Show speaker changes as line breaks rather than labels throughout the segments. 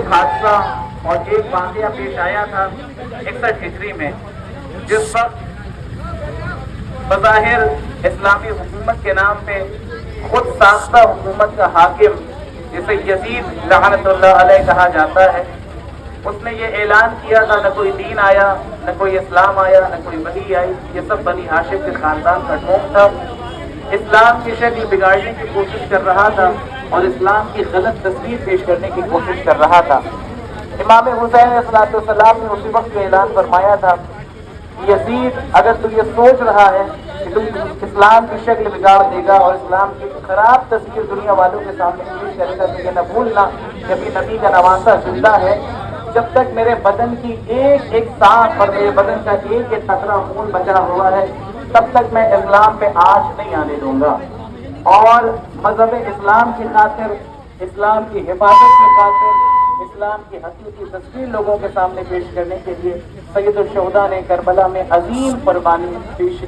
ایک حادثہ اور ایک واقعہ پیش آیا تھا 61 ہجری میں، جس وقت بظاہر اسلامی حکومت کے نام پہ خود ساختہ حکومت کا حاکم، جسے یزید لعنت اللہ علیہ کہا جاتا ہے، اس نے یہ اعلان کیا تھا نہ کوئی دین آیا، نہ کوئی اسلام آیا، نہ کوئی ولی آئی، یہ سب بنی ہاشم کے خاندان کا ڈھونگ تھا۔ اسلام کی شکل بگاڑنے کی کوشش کر رہا تھا اور اسلام کی غلط تصویر پیش کرنے کی کوشش کر رہا تھا۔ امام حسین علیہ السلام نے اسی وقت یہ اعلان فرمایا تھا کہ یزید، اگر تو یہ سوچ رہا ہے کہ تم اسلام کی شکل بگاڑ دے گا اور اسلام کی خراب تصویر دنیا والوں کے سامنے پیش کرے گا، تو یہ نہ بھولنا کہ ابھی نبی کا نواسہ زندہ ہے۔ جب تک میرے بدن کی ایک ایک سانس اور میرے بدن کا ایک ایک قطرہ خون بچا ہوا ہے، تب تک میں اسلام پہ آنچ نہیں آنے دوں گا۔ اور مذہب اسلام کی خاطر، اسلام کی حفاظت کی خاطر، اسلام کی حقیقی تصویر لوگوں کے سامنے پیش کرنے کے لیے سید الشہداء نے کربلا میں عظیم قربانی پیش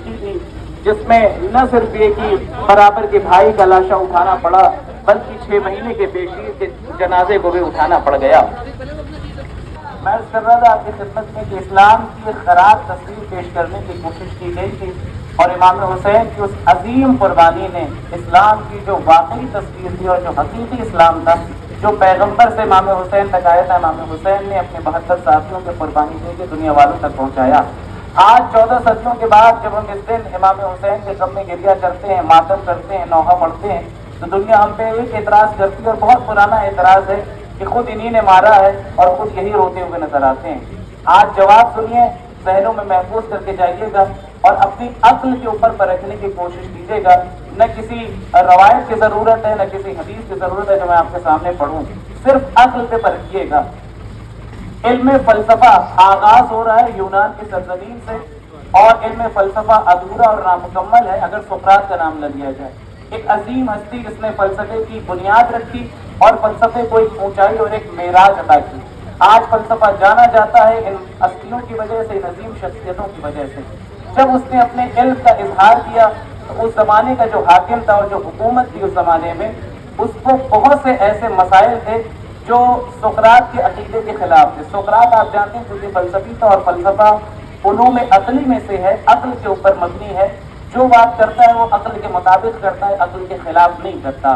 کی تھی، جس میں نہ صرف یہ کہ برابر کے بھائی کا لاشا اٹھانا پڑا، بلکہ 6 مہینے کے بشیر کے جنازے کو بھی اٹھانا پڑ گیا۔ میں عرض کر رہا تھا آپ کی خدمت میں کہ اسلام کی خراب تصویر پیش کرنے کی کوشش کی گئی تھی، اور امام حسین کی اس عظیم قربانی نے اسلام کی جو واقعی تصویر تھی اور جو حقیقی اسلام تھا، جو پیغمبر سے امام حسین تک آیا تھا، امام حسین نے اپنے 72 ساتھیوں کی قربانی دے کے دنیا والوں تک پہنچایا۔ آج 14 صدیوں کے بعد جب ہم اس دن امام حسین کے غم میں گریہ کرتے ہیں، ماتم کرتے ہیں، نوحہ پڑھتے ہیں، تو دنیا ہم پہ ایک اعتراض کرتی ہے، اور بہت پرانا اعتراض ہے کہ خود انہی نے مارا ہے اور خود یہی روتے ہوئے نظر آتے ہیں۔ آج جواب سنیے، ذہنوں میں محفوظ کر کے جائیے گا اور اپنی عقل کے اوپر پرکھنے کی کوشش کیجیے گا۔ نہ کسی روایت کی ضرورت ہے، نہ کسی حدیث کی ضرورت ہے جو میں آپ کے سامنے پڑھوں، صرف عقل سے پرکھیے گا۔ علم فلسفہ آغاز ہو رہا ہے یونان کی سرزمین سے، اور علم فلسفہ ادھورا اور نامکمل ہے اگر سقراط کا نام نہ لیا جائے۔ ایک عظیم ہستی جس نے فلسفے کی بنیاد رکھی اور فلسفے کو ایک اونچائی اور ایک معراج عطا کی۔ آج فلسفہ جانا جاتا ہے ان ہستیوں کی وجہ سے، ان عظیم شخصیتوں کی وجہ سے۔ جب اس نے اپنے علم کا اظہار کیا تو اس زمانے کا جو حاکم تھا اور جو حکومت تھی اس زمانے میں، اس کو بہت سے ایسے مسائل تھے جو سقراط کے عقیدے کے خلاف تھے۔ سقراط آپ جانتے ہیں کیونکہ فلسفی تھا، اور فلسفہ علوم عقلی میں سے ہے، عقل کے اوپر مبنی ہے۔ جو بات کرتا ہے وہ عقل کے مطابق کرتا ہے، عقل کے خلاف نہیں کرتا۔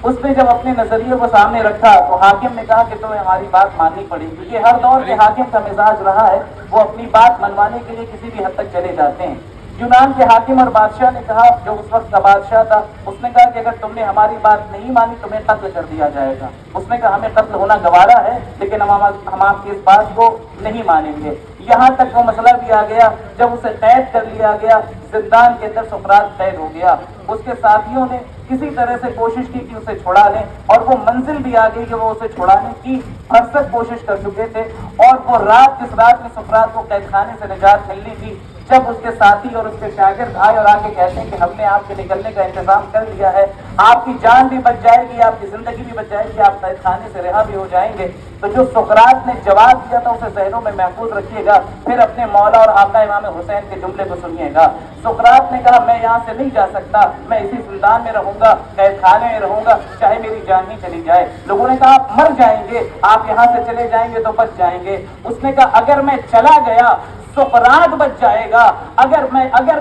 اس نے جب اپنے نظریے کو سامنے رکھا تو حاکم نے کہا کہ تمہیں ہماری بات ماننی پڑے گی۔ یہ ہر دور کے حاکم کا مزاج رہا ہے، وہ اپنی بات منوانے کے لیے کسی بھی حد تک چلے جاتے ہیں۔ یونان کے حاکم اور بادشاہ نے کہا، جو اس وقت کا بادشاہ تھا، اس نے کہا کہ اگر تم نے ہماری بات نہیں مانی تمہیں قتل کر دیا جائے گا۔ اس نے کہا ہمیں قتل ہونا گوارا ہے، لیکن ہم آپ کی اس بات کو نہیں مانیں گے۔ یہاں تک وہ مسئلہ بھی آ گیا جب اسے قید کر لیا گیا، زندان کے اندر سقراط قید ہو گیا۔ اس کے ساتھیوں نے کسی طرح سے کوشش کی کہ اسے چھڑا لیں، اور وہ منزل بھی آ گئی کہ وہ اسے چھڑانے کی بھرسک کوشش کر چکے تھے۔ اور وہ رات جس رات میں سقراط کو قید خانے سے نجات ملنی تھی، جب اس کے ساتھی اور اس کے شاگرد آئے اور آ کے کہتے ہیں کہ ہم نے آپ کے نکلنے کا انتظام کر لیا ہے، آپ کی جان بھی بچ جائے گی، آپ کی زندگی بھی بچ جائے گی، آپ قید خانے سے رہا بھی ہو جائیں گے، تو جو سقراط نے جواب دیا تھا اسے ذہنوں میں محفوظ رکھیے گا، پھر اپنے مولا اور آقا امام حسین کے جملے کو سنیے گا۔ سقراط نے کہا میں یہاں سے نہیں جا سکتا، میں اسی زندان میں رہوں گا، قید خانے میں رہوں گا، چاہے میری جان ہی چلی جائے۔ لوگوں نے کہا آپ مر جائیں گے، آپ یہاں سے چلے جائیں گے تو بچ جائیں گے۔ اس نے کہا اگر میں چلا گیا سقراط بچ جائے گا، اگر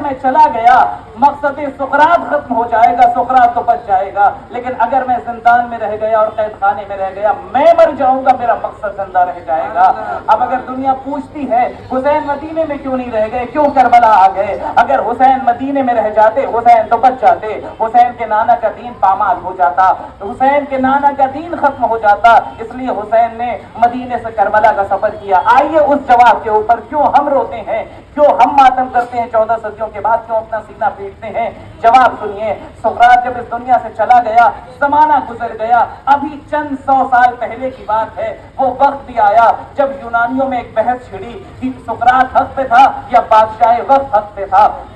میں چلا گیا مقصد سقراط ختم ہو جائے گا، سقراط تو بچ جائے گا، لیکن اگر میں زندان میں رہ گیا اور قید خانے میں رہ گیا، میں مر جاؤں گا، میرا مقصد زندہ رہ جائے گا۔ اب اگر دنیا پوچھتی ہے حسین مدینے میں کیوں نہیں رہ گئے، کیوں کربلا آ گئے، اگر حسین مدینے میں رہ جاتے حسین تو بچ جاتے، حسین کے نانا کا دین پامال ہو جاتا، حسین کے نانا کا دین ختم ہو جاتا، اس لیے حسین نے مدینے سے کربلا کا سفر کیا۔ آئیے اس جواب کے اوپر کیوں ہم روتے ہیں، کیوں ہم ماتم کرتے ہیں 14 صدیوں کے بعد، کیوں اپنا سینہ پیٹتے ہیں، جواب سنیے۔ سقراط جب اس دنیا سے چلا گیا، زمانہ گزر گیا، ابھی چند 100 سال پہلے کی بات ہے، وہ وقت بھی آیا جب یونانیوں میں ایک بحث چھڑی کہ سقراط حق پہ تھا یا بادشاہ وقت حق پہ تھا۔